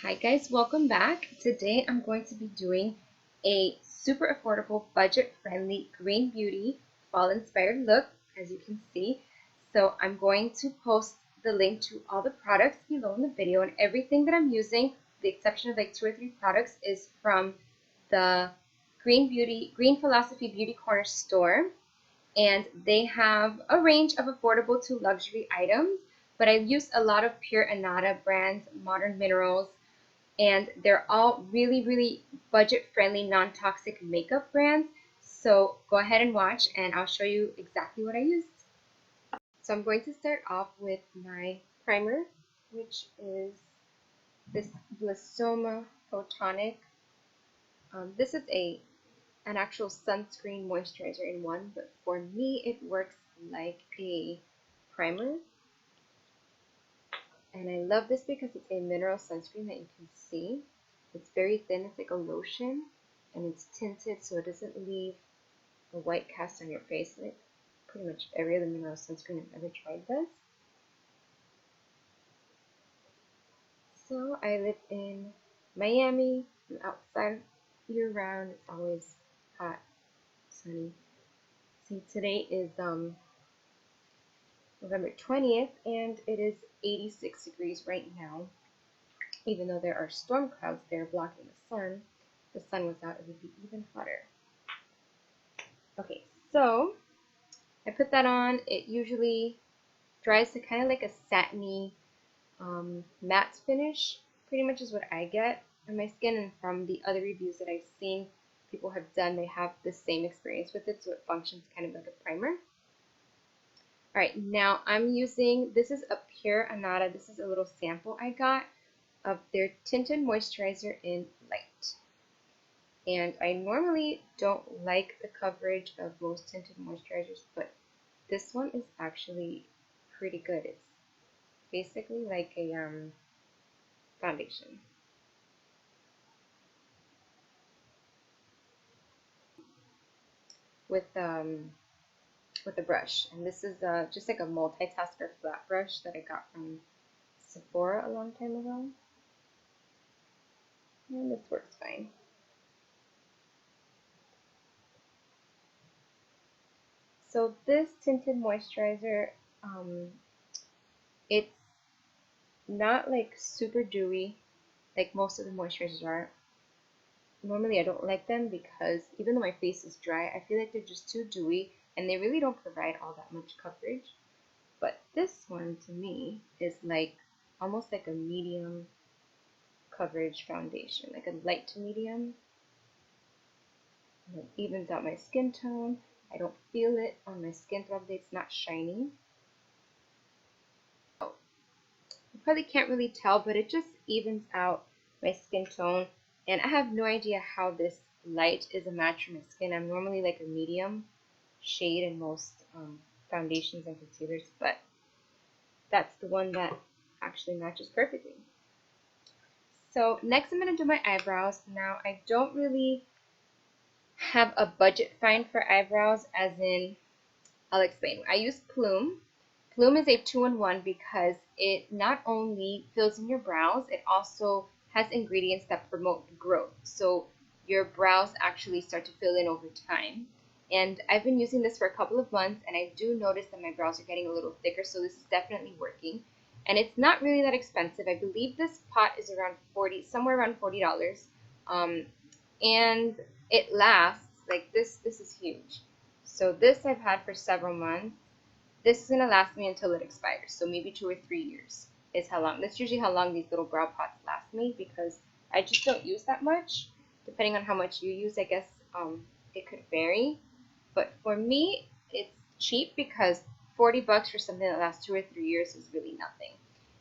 Hi guys, welcome back. Today I'm going to be doing a super affordable, budget-friendly green beauty fall-inspired look, as you can see. So I'm going to post the link to all the products below in the video, and everything that I'm using, with the exception of like 2 or 3 products, is from the Green Philosophy Beauty Corner store. And they have a range of affordable to luxury items, but I've used a lot of pure Anada brands, Modern Minerals, and they're all really budget-friendly, non-toxic makeup brands. So go ahead and watch, and I'll show you exactly what I used. So I'm going to start off with my primer, which is this Blissoma Photonic. This is an actual sunscreen moisturizer in one, but for me it works like a primer. And I love this because it's a mineral sunscreen that you can see. It's very thin, it's like a lotion, and it's tinted so it doesn't leave a white cast on your face like pretty much every other mineral sunscreen I've ever tried does. So I live in Miami. I'm outside year round. It's always hot, sunny. See, today is November 20th, and it is 86 degrees right now. Even though there are storm clouds there blocking the sun, if the sun was out, it would be even hotter. Okay, so I put that on. It usually dries to kind of like a satiny matte finish, pretty much is what I get on my skin, and from the other reviews that I've seen people have done, they have the same experience with it, so it functions kind of like a primer. Alright, now I'm using, this is a pure Anada, this is a little sample I got of their Tinted Moisturizer in Light. And I normally don't like the coverage of most tinted moisturizers, but this one is actually pretty good. It's basically like a foundation. With a brush, and this is just like a multitasker flat brush that I got from Sephora a long time ago, and this works fine. So this tinted moisturizer, it's not like super dewy like most of the moisturizers are. Normally I don't like them because even though my face is dry, I feel like they're just too dewy and they really don't provide all that much coverage. But this one to me is like almost like a medium coverage foundation, like a light to medium. And it evens out my skin tone. I don't feel it on my skin throughout the day. It's not shiny. Oh, you probably can't really tell, but it just evens out my skin tone. And I have no idea how this light is a match for my skin. I'm normally like a medium shade in most foundations and concealers, but that's the one that actually matches perfectly. So next I'm going to do my eyebrows. Now I don't really have a budget find for eyebrows, as in, I'll explain. I use Plume. Plume is a 2-in-1 because it not only fills in your brows, it also has ingredients that promote growth. So your brows actually start to fill in over time. And I've been using this for a couple of months, and I do notice that my brows are getting a little thicker, so this is definitely working. And it's not really that expensive. I believe this pot is around somewhere around $40. And it lasts, like this is huge. So this I've had for several months. This is going to last me until it expires, so maybe 2 or 3 years is how long. That's usually how long these little brow pots last me, because I just don't use that much. Depending on how much you use, I guess it could vary. But for me, it's cheap because $40 for something that lasts 2 or 3 years is really nothing.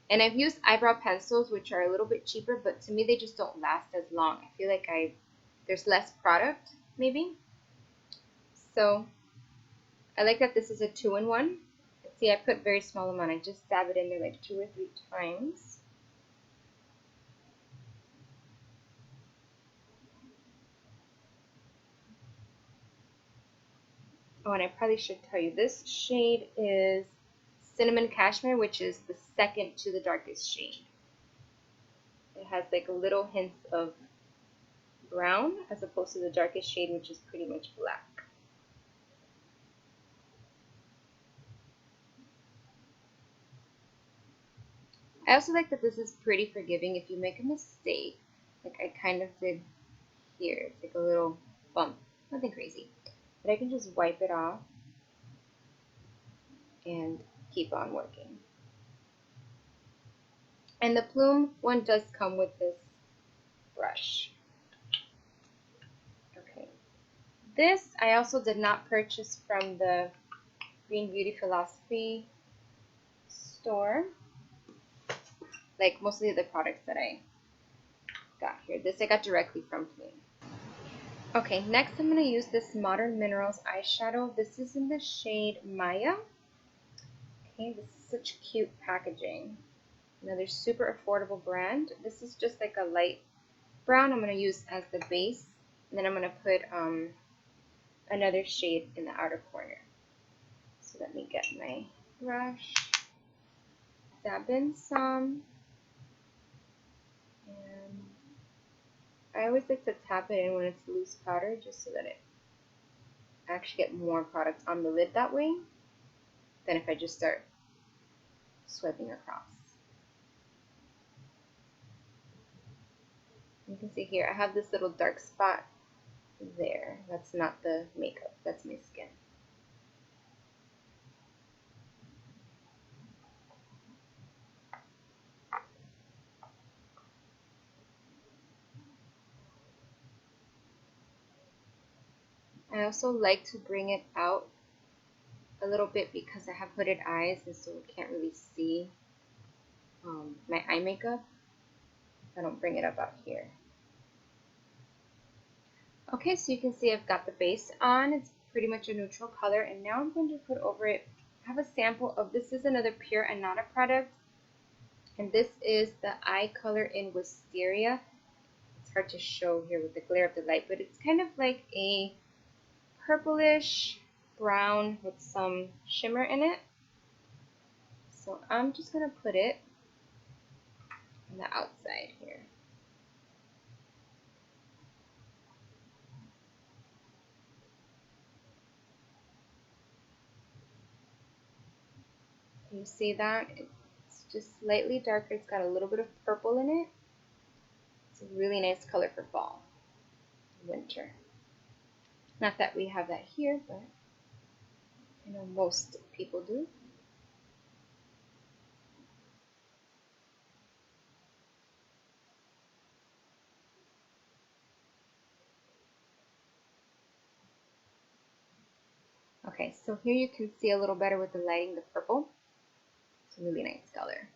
And I've used eyebrow pencils, which are a little bit cheaper, but to me they just don't last as long. I feel like there's less product, maybe. So I like that this is a 2-in-1. See, I put very small amount. I just dab it in there like 2 or 3 times. Oh, and I probably should tell you, this shade is Cinnamon Cashmere, which is the second to the darkest shade. It has like little hints of brown as opposed to the darkest shade, which is pretty much black. I also like that this is pretty forgiving. If you make a mistake, like I kind of did here, it's like a little bump, nothing crazy, but I can just wipe it off and keep on working. And the plume one does come with this brush. Okay, this I also did not purchase from the Green Beauty Philosophy store, like mostly the products that I got here. This I got directly from Plume. Okay, next I'm going to use this Modern Minerals eyeshadow. This is in the shade Maya. Okay, this is such cute packaging. Another super affordable brand. This is just like a light brown I'm going to use as the base. And then I'm going to put another shade in the outer corner. So let me get my brush, dab in some, and I always like to tap it in when it's loose powder just so that I actually get more product on the lid that way than if I just start swiping across. You can see here I have this little dark spot there. That's not the makeup, that's my skin. I also like to bring it out a little bit because I have hooded eyes and so I can't really see my eye makeup. I don't bring it up out here. Okay, so you can see I've got the base on. It's pretty much a neutral color, and now I'm going to put over it, I have a sample of, this is another pure Anada product, and this is the eye color in Wisteria. It's hard to show here with the glare of the light, but it's kind of like a purplish brown with some shimmer in it. So I'm just going to put it on the outside here. You see that? It's just slightly darker. It's got a little bit of purple in it. It's a really nice color for fall, winter. Not that we have that here, but I know most people do. Okay, so here you can see a little better with the lighting, the purple. It's a really nice color.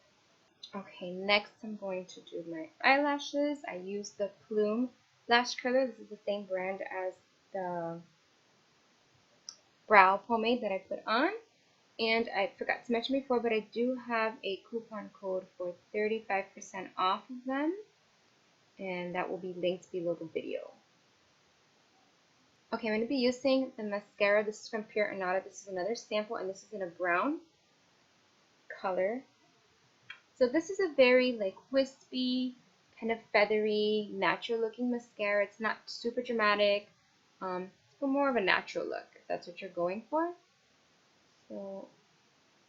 Okay, next I'm going to do my eyelashes. I use the Plume lash curler. This is the same brand as the brow pomade that I put on. And I forgot to mention before, but I do have a coupon code for 35% off of them. And that will be linked below the video. Okay, I'm going to be using the mascara. This is from Pure Anada. This is another sample, and this is in a brown color. So this is a very like wispy, kind of feathery, natural looking mascara. It's not super dramatic. It's more of a natural look, if that's what you're going for. So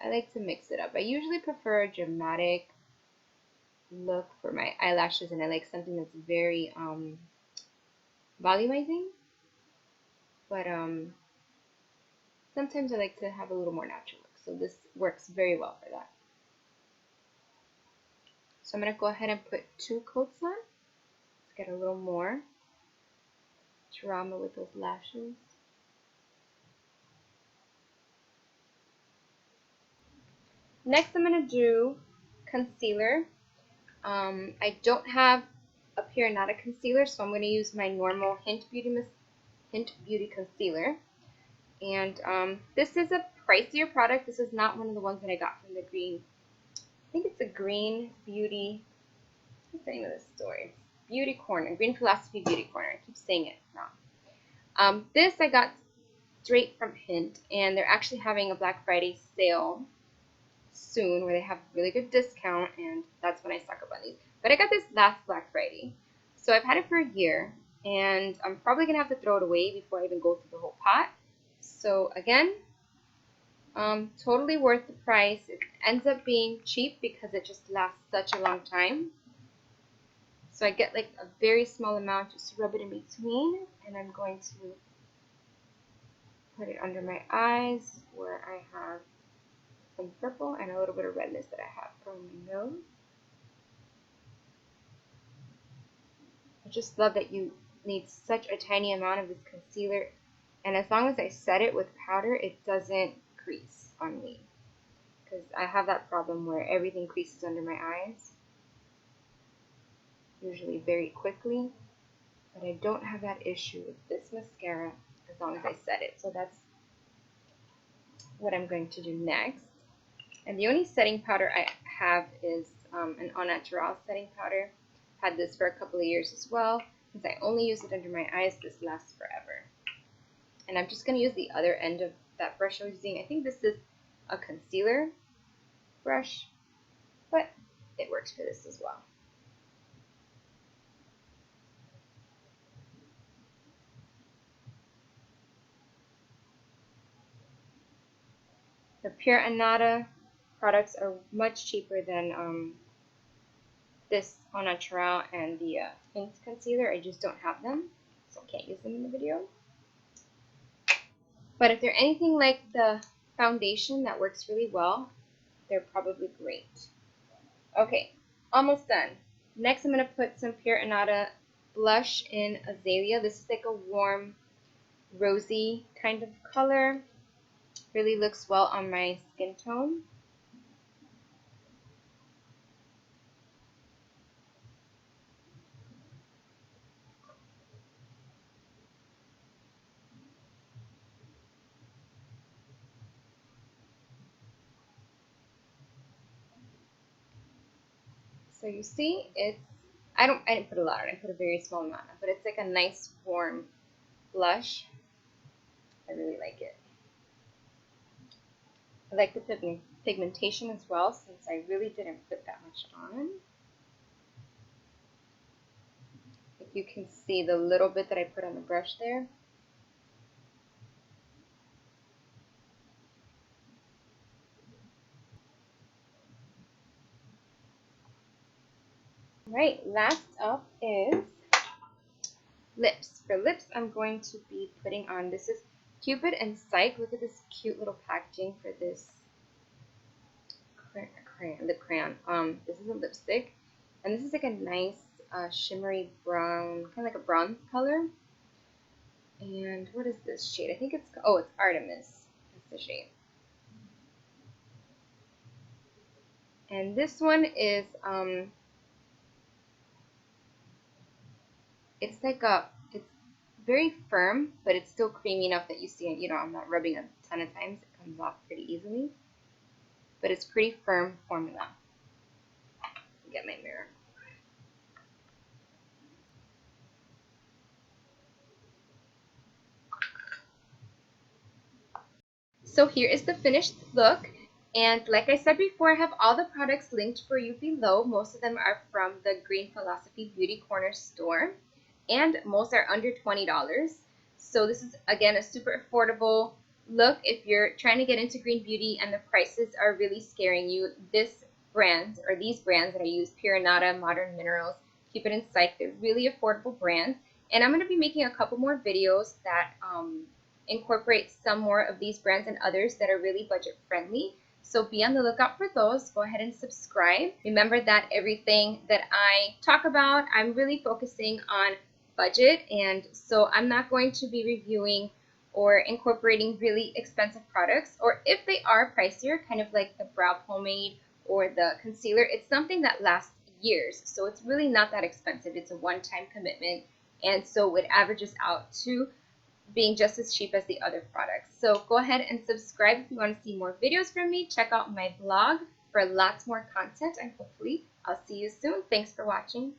I like to mix it up. I usually prefer a dramatic look for my eyelashes, and I like something that's very volumizing. But sometimes I like to have a little more natural look. So this works very well for that. So I'm going to go ahead and put 2 coats on. Let's get a little more drama with those lashes. Next I'm going to do concealer. I don't have a Pure Anada concealer, so I'm going to use my normal Hint Beauty concealer. And this is a pricier product. This is not one of the ones that I got from the Green. I think it's a Green Beauty. What's the name of this store? It's Beauty Corner, Green Philosophy Beauty Corner. I keep saying it wrong. This I got straight from Hint, and they're actually having a Black Friday sale. soon where they have really good discount, and that's when I stock up on these. But I got this last Black Friday. So I've had it for a year, and I'm probably going to have to throw it away before I even go through the whole pot. So again, totally worth the price. It ends up being cheap because it just lasts such a long time. So I get like a very small amount just to rub it in between, and I'm going to put it under my eyes where I have some purple and a little bit of redness that I have from my nose. I just love that you need such a tiny amount of this concealer, and as long as I set it with powder, it doesn't crease on me, because I have that problem where everything creases under my eyes, usually very quickly, but I don't have that issue with this mascara as long as I set it. So that's what I'm going to do next. And the only setting powder I have is an Unnatural setting powder. Had this for a couple of years as well. Since I only use it under my eyes, this lasts forever. And I'm just going to use the other end of that brush I was using. I think this is a concealer brush, but it works for this as well. The Pure Anada products are much cheaper than this Unnatural and the Hint concealer. I just don't have them, so I can't use them in the video. But if they're anything like the foundation that works really well, they're probably great. Okay, almost done. Next, I'm going to put some Pure Anada blush in Azalea. This is like a warm, rosy kind of color. Really looks well on my skin tone. So you see, I didn't put a lot on it, I put a very small amount on, but it's like a nice warm blush. I really like it. I like the pigmentation as well, since I really didn't put that much on. If you can see the little bit that I put on the brush there. Right, last up is lips. For lips, I'm going to be putting on, this is Cupid and Psych. Look at this cute little packaging for this lip crayon. This is a lipstick, and this is like a nice shimmery brown, kind of like a bronze color. And what is this shade? I think it's, oh, it's Artemis. That's the shade. And this one is, it's like it's very firm, but it's still creamy enough that you see it, you know, I'm not rubbing a ton of times. It comes off pretty easily. But it's pretty firm formula. Get my mirror. So here is the finished look. And like I said before, I have all the products linked for you below. Most of them are from the Green Philosophy Beauty Corner store, and most are under $20. So this is, again, a super affordable look if you're trying to get into green beauty and the prices are really scaring you. This brand, or these brands that I use, Pure Anada, Modern Minerals, Cupid and Psych, they're really affordable brands. And I'm going to be making a couple more videos that incorporate some more of these brands and others that are really budget friendly. So be on the lookout for those. Go ahead and subscribe. Remember that everything that I talk about, I'm really focusing on budget, and so I'm not going to be reviewing or incorporating really expensive products, or if they are pricier, kind of like the brow pomade or the concealer, it's something that lasts years. So it's really not that expensive. It's a one-time commitment, and so it averages out to being just as cheap as the other products. So go ahead and subscribe if you want to see more videos from me. Check out my blog for lots more content, and hopefully I'll see you soon. Thanks for watching.